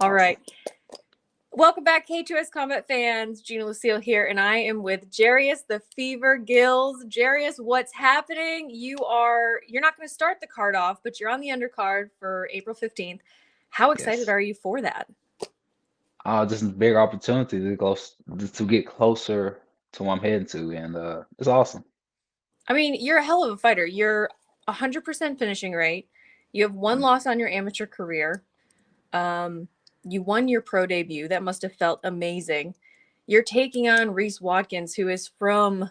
All right. Awesome. Welcome back, K2S Combat fans. Geena, Lucille here, and I am with Jarious the Fever Gills. Jarious, what's happening? You're not going to start the card off, but you're on the undercard for April 15th. How excited Yes. are you for that? Just a big opportunity to to get closer to what I'm heading to, and it's awesome. I mean, you're a hell of a fighter. You're 100% finishing rate. You have one Mm. loss on your amateur career. Um, you won your pro debut. That must have felt amazing. You're taking on Rhys Watkins, who is from,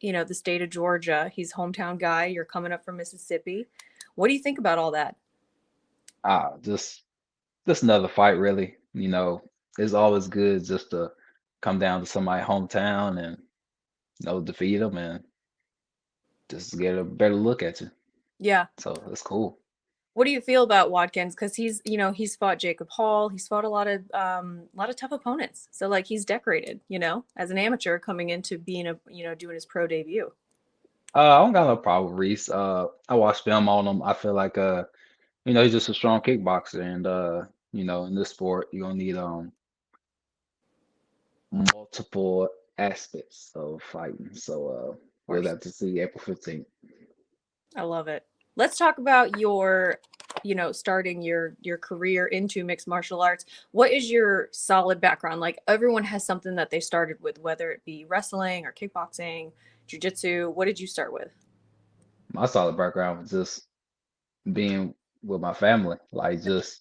the state of Georgia. He's hometown guy. You're coming up from Mississippi. What do you think about all that? Ah, just another fight, really. It's always good just to come down to somebody's hometown and defeat them and just get a better look at you. Yeah. So it's cool. What do you feel about Watkins? Because he's fought Jacob Hall. He's fought a lot of tough opponents. So like he's decorated, as an amateur coming into being doing his pro debut. I don't got no problem with Reese. I watched film on him. I feel like he's just a strong kickboxer, and in this sport, you're gonna need multiple aspects of fighting. So Of we'll course. have to see April 15th. I love it. Let's talk about your, starting your career into mixed martial arts. What is your solid background? Like everyone has something that they started with, whether it be wrestling or kickboxing, jujitsu. What did you start with? My solid background was just being with my family, like just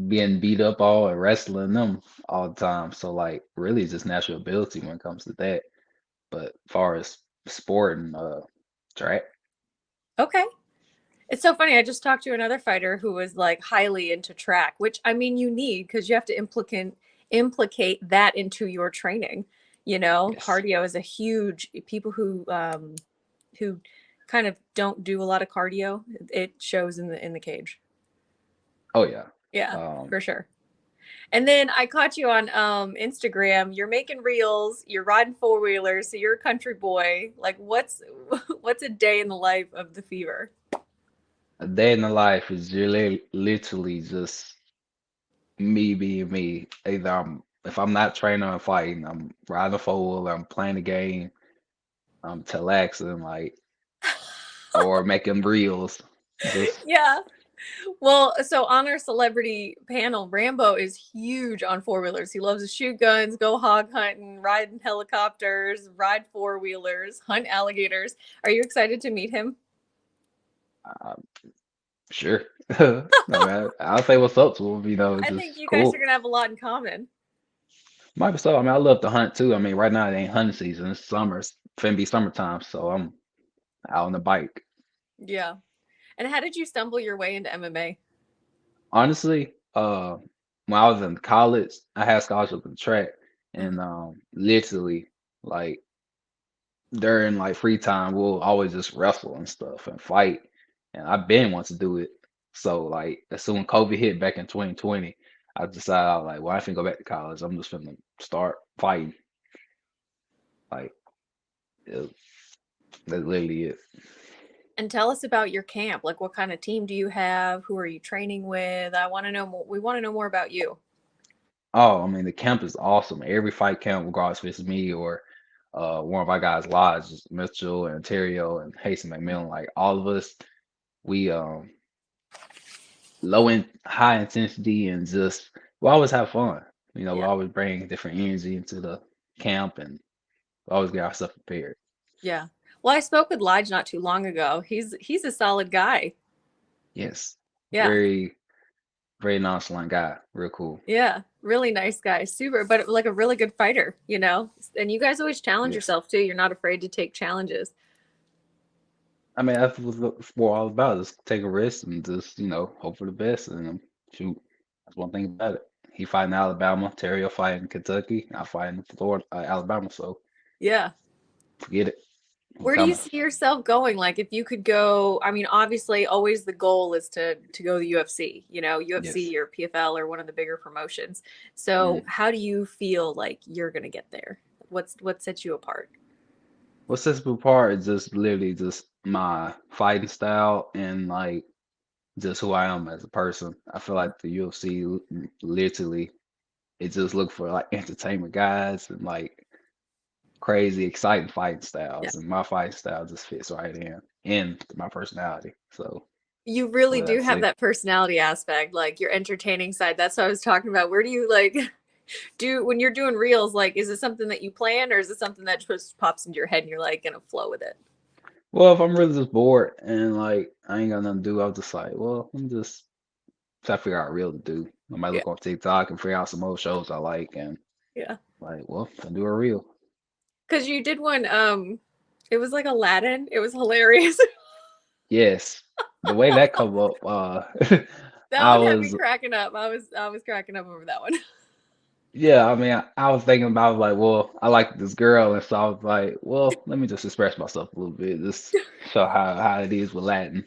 being beat up all and wrestling them all the time. So like really it's just natural ability when it comes to that. But far as sport and track, Okay. It's so funny. I just talked to another fighter who was like highly into track, which I mean you need because you have to implicate that into your training. yes. Cardio is a huge people who kind of don't do a lot of cardio. It shows in the cage. Oh yeah. Yeah, Um for sure. And then I caught you on Instagram. You're making reels. You're riding four wheelers. So you're a country boy. Like, what's what's a day in the life of the Fever? a day in the life is really literally just me being me. Either if I'm not training or fighting, I'm riding a four-wheeler, I'm playing the game, I'm chillaxing, like, or making reels. Just, Yeah. Well, so on our celebrity panel, Rambo is huge on four wheelers. He loves to shoot guns, go hog hunting, ride in helicopters, ride four wheelers, hunt alligators. Are you excited to meet him? uh, sure. I mean, I'll say what's up to him, it's I think just you guys are cool. gonna have a lot in common. Might be so. I mean, I love to hunt too. I mean, right now it ain't hunting season. It's summer. It's finna be summertime, so I'm out on the bike. Yeah. And how did you stumble your way into MMA? Honestly, when I was in college, I had scholarship in track, and literally, like during like free time, we'll always just wrestle and stuff and fight. And I've been wanting to do it. So like as soon as COVID hit back in 2020, I decided I was like, well, I finna go back to college. I'm just finna start fighting. Like it, that's literally it. And tell us about your camp. Like, what kind of team do you have? Who are you training with? I want to know more. We want to know more about you. Oh, I mean the camp is awesome. Every fight camp, regardless if it's me or one of our guys, Lodge, Mitchell and Ontario and Hasten McMillan, like all of us, we low in high intensity and just we always have fun. We Yeah. always bring different energy into the camp and we always get ourselves prepared. Yeah. Well, I spoke with Lige not too long ago. He's a solid guy. Yes. Yeah. Very, very nonchalant guy. Real cool. Yeah. Really nice guy. Super, but like a really good fighter. And you guys always challenge Yes. yourself too. You're not afraid to take challenges. I mean, that's what it's all about. Just take a risk and just, hope for the best and shoot. That's one thing about it. He fighting Alabama, Terrio fighting Kentucky, I fighting Florida, Alabama. So Yeah. forget it. We Where do you coming. see yourself going? Like if you could go, I mean, obviously always the goal is to go to the UFC, Yes. UFC or PFL or one of the bigger promotions. Mm. So how do you feel like you're gonna get there? What sets you apart? What sets me apart is just literally just my fighting style and like just who I am as a person. I feel like the UFC literally it just look for like entertainment guys and like crazy, exciting fighting Yeah. styles, and my fighting style just fits right in my personality. So You really what I do have say, that personality aspect, like your entertaining side. That's what I was talking about. Where do you like do when you're doing reels? Like, is it something that you plan, or is it something that just pops into your head and you're like gonna flow with it? well, if I'm really just bored and like I ain't got nothing to do, I'll just like, well, I'm just try to figure out a reel to do. I might Yeah, look on TikTok and figure out some old shows I like and yeah. like, well, I'll do a reel. Because you did one. It was like Aladdin. It was hilarious. Yes. The way that come up, That I one had me was cracking up. I was cracking up over that one. yeah, I mean, I was thinking about like, well, I like this girl, and so I was like, well, let me just express myself a little bit, just show how it is with Latin.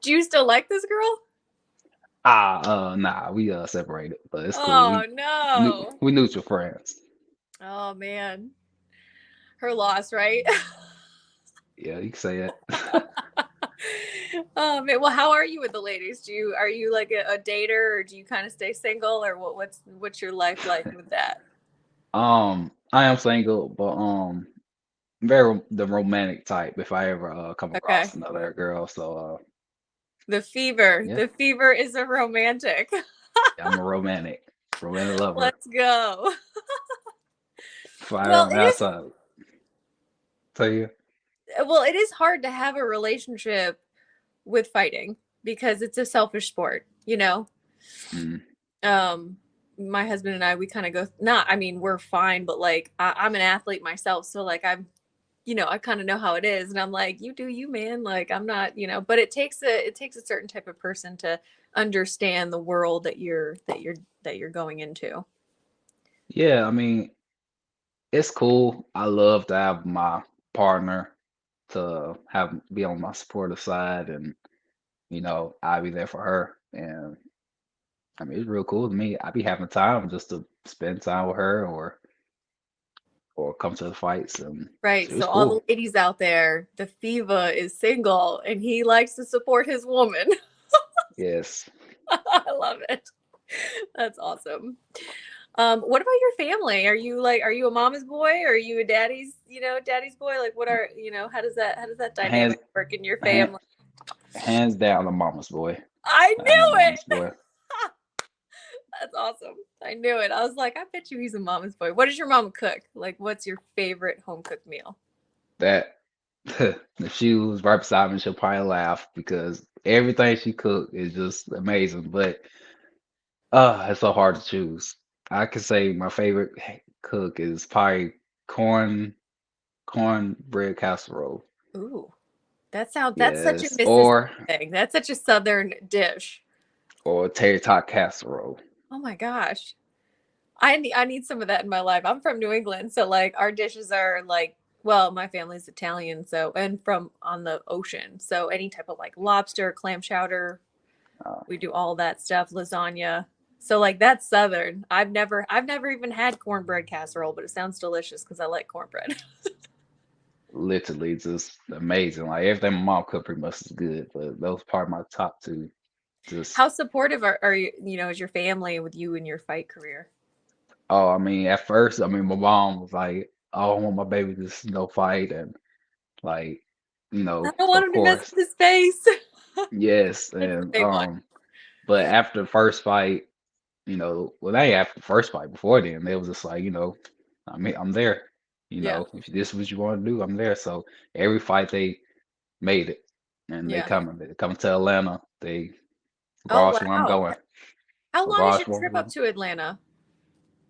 Do you still like this girl? Nah, we separated, but it's cool. Oh no. We neutral friends. Oh man. Her loss, right? Yeah, you can say it. Oh man. Well, how are you with the ladies? Are you like a dater, or do you kind of stay single, or what's your life like with that? I am single, but very the romantic type. If I ever come Okay. across another girl, so The fever. yeah, The fever is a romantic. yeah, I'm a romantic lover. Let's go. If I Well, ever it have is something, tell you. well, it is hard to have a relationship with fighting because it's a selfish sport, you know? Mm. Um, my husband and I, we kind of go, not, I mean, we're fine, but like, I'm an athlete myself. So like, I kind of know how it is. And I'm like, you do you, man. Like, I'm not, but it takes a certain type of person to understand the world that you're going into. Yeah, I mean, it's cool. I love to have my partner to have be on my supportive side, and I'll be there for her. And I mean, it's real cool to me. I be having time just to spend time with her, or come to the fights, and Right. it's So all the cool. ladies out there, the Fiva is single and he likes to support his woman. Yes. I love it. That's awesome. What about your family? Are you a mama's boy? Or are you a daddy's boy? Like how does that Hands dynamic work in your hand, family? hands down, a mama's boy. I I'm a knew it. mama's boy. That's awesome. I knew it. I was like, I bet you he's a mama's boy. What does your mama cook? Like, what's your favorite home cooked meal? That if she was right beside me, she'll probably laugh because everything she cooked is just amazing. But it's so hard to choose. I could say my favorite cook is probably corn cornbread casserole. Ooh, that's such a Yes, Mississippi thing. That's such a Southern dish. or tater tot casserole. Oh my gosh. I need some of that in my life. I'm from New England, so like our dishes are like, well, my family's Italian, so and from on the ocean. So any type of like lobster, clam chowder, Uh, we do all that stuff, lasagna. So like that's southern. I've never even had cornbread casserole, but it sounds delicious because I like cornbread. Literally just amazing. Like everything my mom cooked pretty much is good, but those probably my top two. Just How supportive are you, is your family with you in your fight career? oh, I mean, at first, I mean, my mom was like, "Oh, I want my baby to fight," and like, I don't want of him to mess course, with his face. yes, That's the and big one. but after the first fight, well, they after the first fight, before then, they was just like, I mean, I'm there. Yeah. If this is what you want to do, I'm there. So every fight they made it, and Yeah. they coming to Atlanta. They Oh regardless of where I'm wow. going, How long is regardless your of where I'm trip up going. to Atlanta?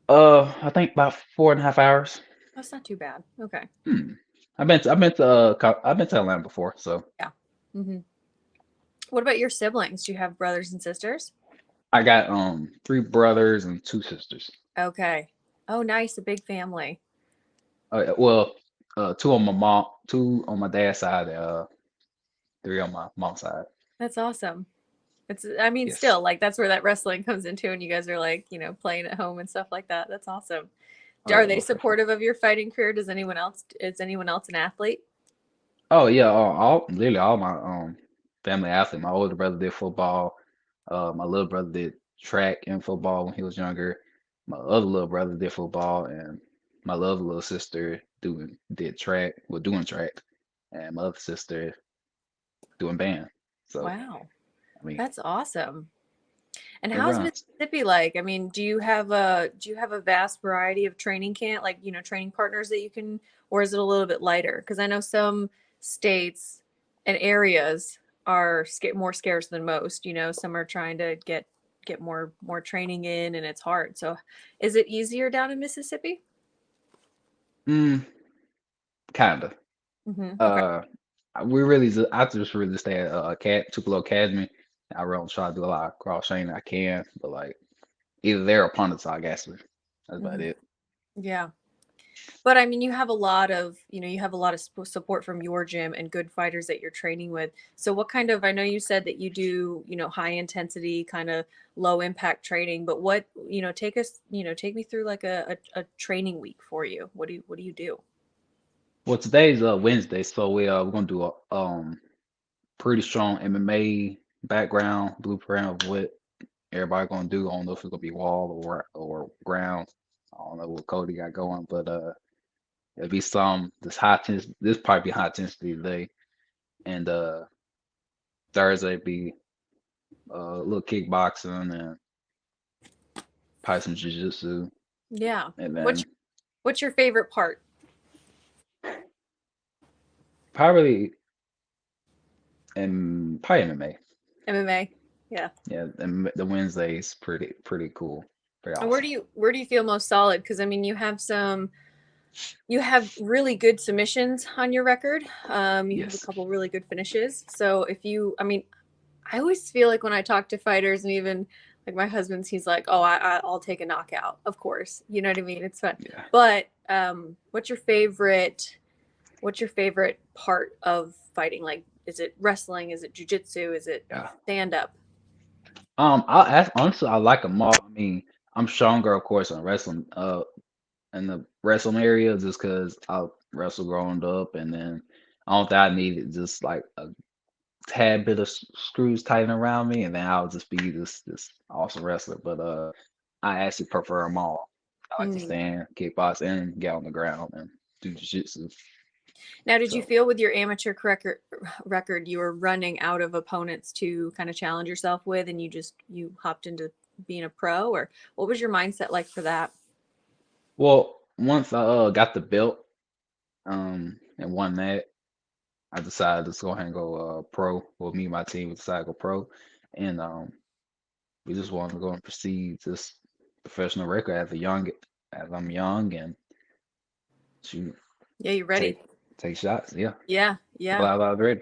I think about 4.5 hours. That's not too bad. Okay. Hmm. I've been to Atlanta before, so Yeah. hmm What about your siblings? Do you have brothers and sisters? I got three brothers and two sisters. Okay. Oh, nice. A big family. Well, two on my dad's side, three on my mom's side. That's awesome. I mean, Yes. still, like, that's where that wrestling comes into, and you guys are like, playing at home and stuff like that. That's awesome. Oh Are yeah, they most definitely. supportive of your fighting career? Is anyone else an athlete? Oh yeah, all literally all my family athlete. My older brother did football. My little brother did track and football when he was younger. My other little brother did football, and my other little sister doing track, and my other sister doing band. So Wow, I mean, that's awesome. And it how's runs. Mississippi like? I mean, do you have a vast variety of training camp, like, training partners that you can, or is it a little bit lighter? Because I know some states and areas are more scarce than most. Some are trying to get more training in, and it's hard. So, is it easier down in Mississippi? Mm, kind of. Okay. Uh, I just really stay at Tupelo Academy. I really try to do a lot of cross training I can, but like either their opponents, I guess. That's about hmm it. Yeah. But I mean, you have a lot of support from your gym and good fighters that you're training with. So I know you said that you do, high intensity, kind of low impact training, but take me through like a training week for you. What do you do? Well, today's Wednesday, so we're gonna do a pretty strong MMA background blueprint of what everybody gonna do. I don't know if it's gonna be wall or ground. I don't know what Cody got going, but it'll be some this probably be high intensity today, and Thursday be a little kickboxing and probably some jiu-jitsu, Yeah. and What's then what's your favorite part? probably probably MMA. MMA. Yeah. Yeah, and the Wednesday's pretty cool, pretty And where awesome. do you where do you feel most solid? Because I mean, you have really good submissions on your record. You have a Yes. couple really good finishes. So I mean, I always feel like when I talk to fighters, and even like my husband's, he's like, "Oh, I'll take a knockout, of course." You know what I mean? It's fun. Yeah. But what's your favorite? What's your favorite part of fighting? Like, is it wrestling? Is it jujitsu? Is it Yeah. stand up? Honestly, I like them all. I mean, I'm stronger, of course, in wrestling, in the wrestling area, just because I wrestled growing up, and then I don't think I needed just like a tad bit of screws tightened around me, and then I'll just be this awesome wrestler. But I actually prefer them all. I like to Mm. stand, kickbox, and get on the ground and do jiu-jitsu. Now, did you So, feel with your amateur record you were running out of opponents to kind of challenge yourself with, and you hopped into being a pro, or what was your mindset like for that? well, once I got the belt, and won that, I decided to go ahead and go pro. Well, me and my team decided to go pro, and we just wanted to go and proceed this professional record as I'm young and shoot, Yeah, you ready? take shots. Yeah, Yeah, yeah, glad I was ready.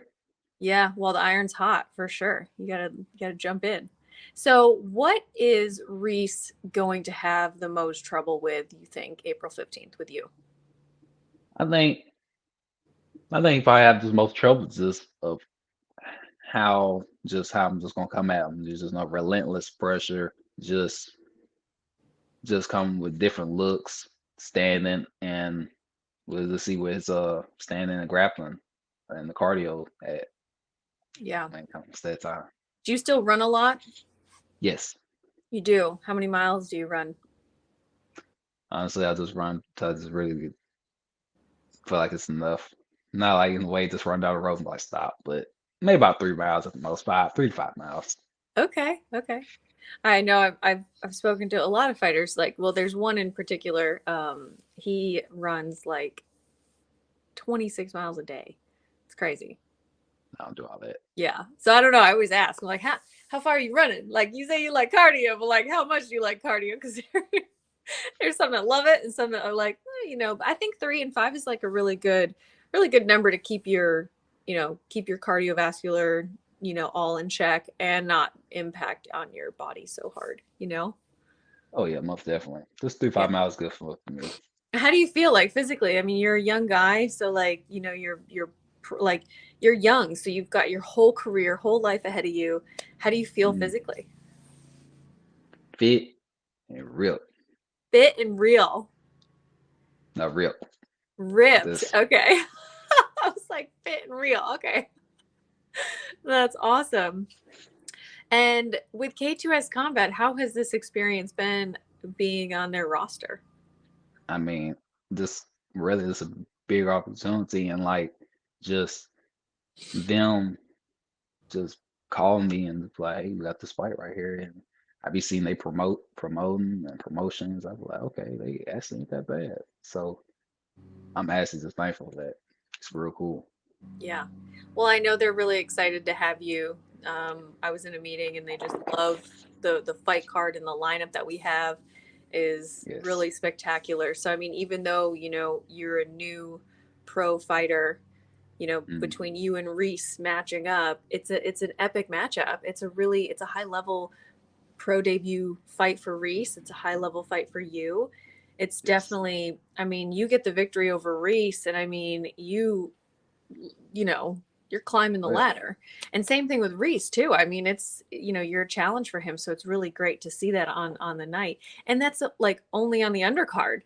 yeah. Well, the iron's hot for sure. You gotta jump in. So, what is Rhys going to have the most trouble with, you think, April 15th with you? I think I think if I have the most trouble just of how I'm just gonna come at him. There's just no relentless pressure. Just come with different looks, standing and we'll see where his standing and grappling and the cardio at Yeah. when it comes to that time. Do you still run a lot? Yes. You do. How many miles do you run? Honestly, I just run till I just really feel like it's enough. Not like in the way just run down the road and like stop, but maybe about 3 miles at the most, 3 to 5 miles. Okay, okay. I know I've spoken to a lot of fighters. Like, well, there's one in particular. He runs like 26 miles a day. It's crazy. I don't do all that. Yeah. So I don't know. I always ask, I'm like, how far are you running? Like, you say you like cardio, but like, how much do you like cardio? Because there's some that love it and some that are like, but I think 3 and 5 is like a really good number to keep your cardiovascular, all in check and not impact on your body so hard. Oh yeah, most definitely. Just three Yeah. five miles is good for me. How do you feel like physically? I mean, you're a young guy, so like, like you're young, so you've got your whole career, whole life ahead of you. How do you feel Mm, physically? fit and ripped. Fit and real. Not ripped. Ripped. This Okay. I was like fit and real. Okay. That's awesome. And with K2S Combat, how has this experience been being on their roster? I mean, this really is a big opportunity, and like just them just calling me and it's like, hey, you got this fight right here, and I be seeing they promoting and promotions. I be like, okay, they actually ain't that bad. So I'm actually just thankful for that. It's real cool. Yeah. Well, I know they're really excited to have you. I was in a meeting and they just love the fight card and the lineup that we have is Yes. really spectacular. So I mean, even though, you're a new pro fighter, Mm, between you and Rhys matching up, it's an epic matchup. It's a high level pro debut fight for Rhys. It's a high level fight for you. It's yes. definitely, I mean, you get the victory over Rhys, and I mean, you know, you're climbing the Oh yeah. ladder. And same thing with Rhys too. I mean, it's you're a challenge for him, so it's really great to see that on the night. And that's like only on the undercard.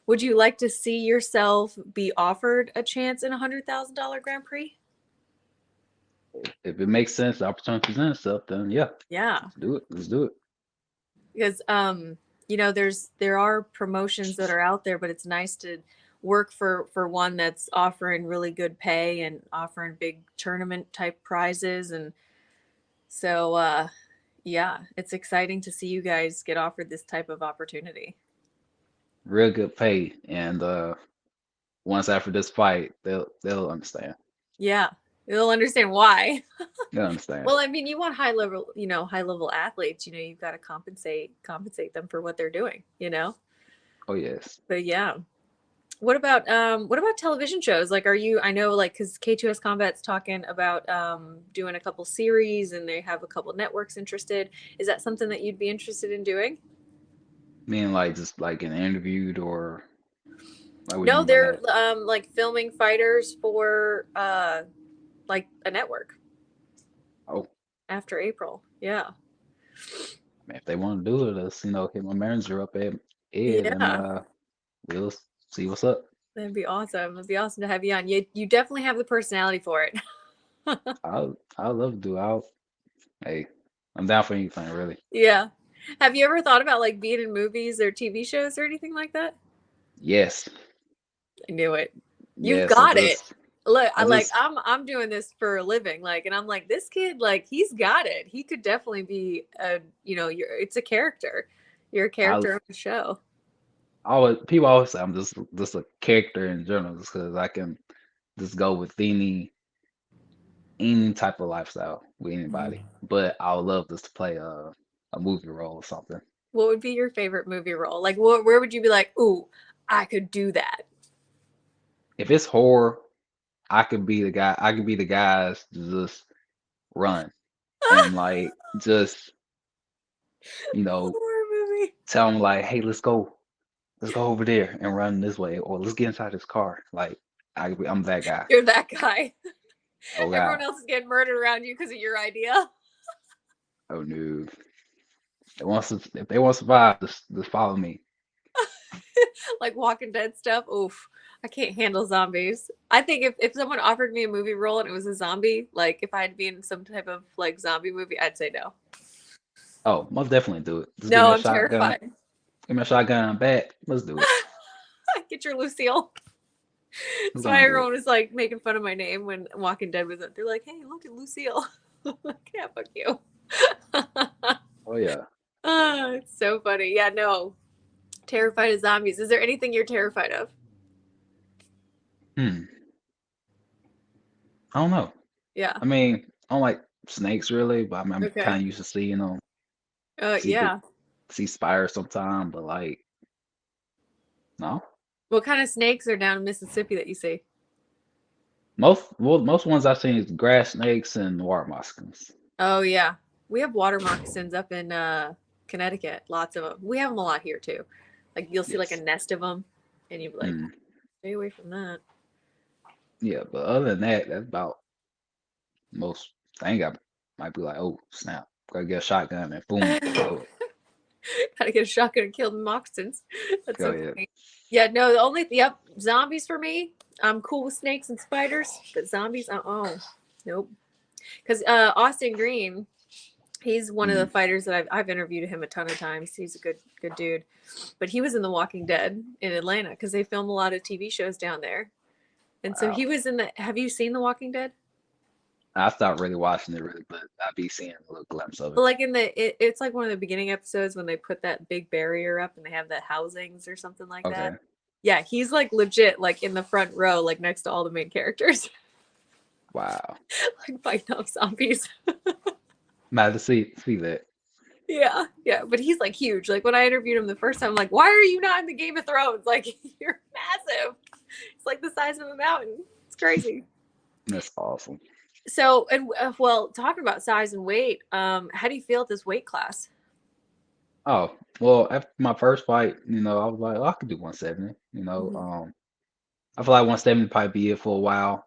Would you like to see yourself be offered a chance in $100,000 Grand Prix? If it makes sense, the opportunity presents itself, then yeah, Yeah, let's do it. Let's do it. because there are promotions that are out there, but it's nice to work for one that's offering really good pay and offering big tournament type prizes. And so yeah, it's exciting to see you guys get offered this type of opportunity. Real good pay, and once after this fight, they'll understand. Yeah, you'll understand why. They'll understand. Well, I mean, you want high level athletes, you've got to compensate them for what they're doing. Oh yes. But yeah. What about television shows? Like, are you? I know, like, because K2S Combat's talking about doing a couple series, and they have a couple networks interested. Is that something that you'd be interested in doing? Meaning like just like getting interviewed or like what do you No, mean by they're that? like filming fighters for like a network Oh, after April. Yeah, man, if they want to do it, let's hit my manager up at Ed and yeah, we'll see what's up. that'd be awesome. It'd be awesome to have you on. You definitely have the personality for it. I'll love to do. Hey, I'm down for anything really. Yeah. Have you ever thought about like being in movies or TV shows or anything like that? Yes, I knew it. You've yes. got it. Look, I just I'm doing this for a living, like, and I'm like, this kid, like, he's got it. He could definitely be it's a character. You're a I character on the show. always people always say I'm just a character in general, just because I can just go with any type of lifestyle with anybody. But I would love just to play a movie role or something. What would be your favorite movie role? Like, where would you be like, ooh, I could do that? If it's horror, I could be the guy. I could be the guys to just run and like just you know Horror movie. tell them like, hey, let's go over there and run this way, or let's get inside this car. Like I'm that guy. You're that guy. Oh Everyone God. else is getting murdered around you because of your idea. Oh no. If they want to survive, just follow me. Like Walking Dead stuff. Oof, I can't handle zombies. I think if someone offered me a movie role and it was a zombie, like if I had to be in some type of like zombie movie, I'd say no. Oh, most definitely do it. Just No, I'm terrified. give me a shotgun and a bat. Let's do it. Get your Lucille. We're That's why gonna do it. everyone was like making fun of my name when Walking Dead was up. They're like, "Hey, look at Lucille." I'm like, yeah, fuck you. Oh yeah. It's so funny. Yeah, no, terrified of zombies. Is there anything you're terrified of? Hmm. I don't know. Yeah. I mean, I don't like snakes really, but I'm Okay. kind of used to seeing them, see the Yeah. see spiders sometime, but like no. What kind of snakes are down in Mississippi that you see? Most ones I've seen is grass snakes and water moccasins. Oh yeah, we have water moccasins up in Connecticut. Lots of them. We have them a lot here too. Like you'll see like a Yes. nest of them, and you'll be like, Mm. stay away from that. Yeah, but other than that, that's about most thing I might be like, oh snap, gotta get a shotgun and boom, go Gotta get a shotgun and kill the moccasins. That's go so ahead. funny. Yeah, no, the only yep, zombies for me. I'm cool with snakes and spiders, but zombies, nope. Because Austin Green, he's one of the fighters that I've interviewed him a ton of times. He's a good dude. But he was in The Walking Dead in Atlanta because they film a lot of TV shows down there. And so Wow. he was in the. Have you seen The Walking Dead? I stopped really watching it really, but I be seeing a little glimpse of But it. like in it's like one of the beginning episodes when they put that big barrier up and they have the housings or something like that. Okay. Yeah, he's like legit like in the front row, like next to all the main characters, Wow. like fighting off zombies. Mad to see that. Yeah, yeah, but he's like huge. Like when I interviewed him the first time, I'm like, why are you not in the Game of Thrones? Like you're massive. It's like the size of a mountain. It's crazy. That's awesome. So, and well, talking about size and weight, how do you feel at this weight class? Oh, well, after my first fight, I was like, oh, I could do 170. Mhm. I feel like 170 probably be it for a while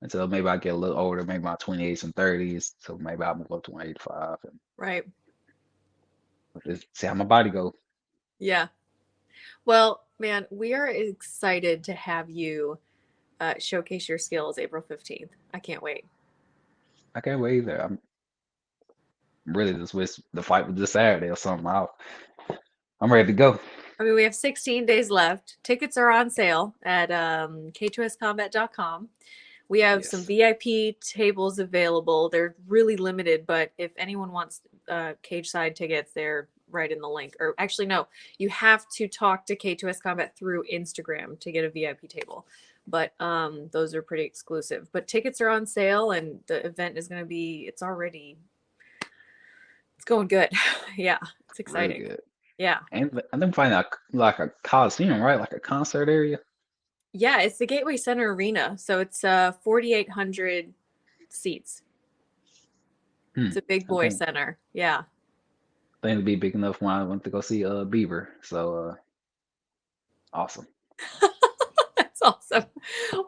until maybe I get a little older, maybe my 28s and 30s. So maybe I'll move up to 185 and Right. just see how my body go. Yeah. Well, man, we are excited to have you showcase your skills April 15th. I can't wait. I can't wait either. I'm really just wish the fight was this Saturday or something. I'm ready to go. I mean, we have 16 days left. Tickets are on sale at K2SCombat.com. We have some Yes. VIP tables available. They're really limited, but if anyone wants cage side tickets, they're right in the link. Or actually, no, you have to talk to K2S Combat through Instagram to get a VIP table. But those are pretty exclusive. But tickets are on sale, and the event is going to be, it's going good. Yeah, it's Really exciting. good. Yeah. And I think find out like a coliseum, right? Like a concert area. Yeah, it's the Gateway Center Arena. So it's 4,800 seats. Hmm. It's a big I boy think center. Yeah. it'll be big enough when I went to go see Bieber. So awesome. That's awesome.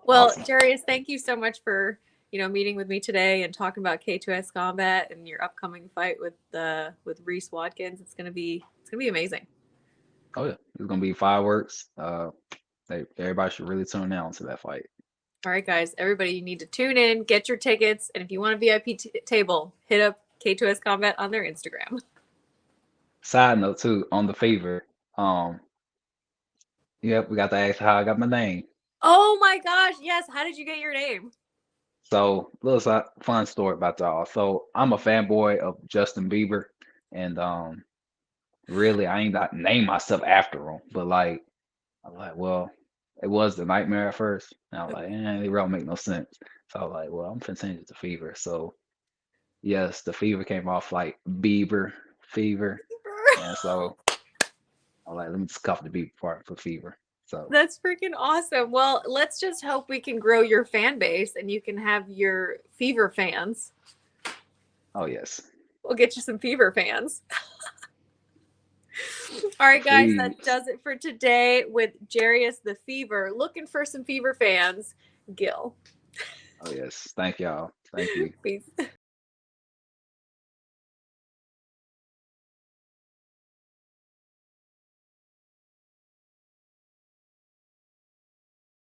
Well, Awesome. Jarious, thank you so much for, meeting with me today and talking about K2S Combat and your upcoming fight with Rhys Watkins. It's gonna be amazing. Oh yeah. It's gonna be fireworks. Everybody should really tune in to that fight. All right, guys, everybody, you need to tune in, get your tickets, and if you want a VIP table, hit up K2S Combat on their Instagram. Side note too, on the favor. Um, yep, we got to ask how I got my name. Oh my gosh, yes. How did you get your name? So, fun story about y'all. So, I'm a fanboy of Justin Bieber, and really, I ain't got name myself after him. But like, I'm like, well, it was the nightmare at first, and I was like, it really don't make no sense. So I was like, well, I'm finna change it to fever. So yes, the fever came off like Bieber fever, and so I was like, let me just cuff the Bieber part for fever. So, That's freaking awesome. Well, let's just hope we can grow your fan base and you can have your Fever fans. oh yes, We'll get you some Fever fans. All right, guys, that please. does it for today with Jarious the Fever. Looking for some Fever fans, Gill. Oh yes, thank y'all. Thank you. Peace.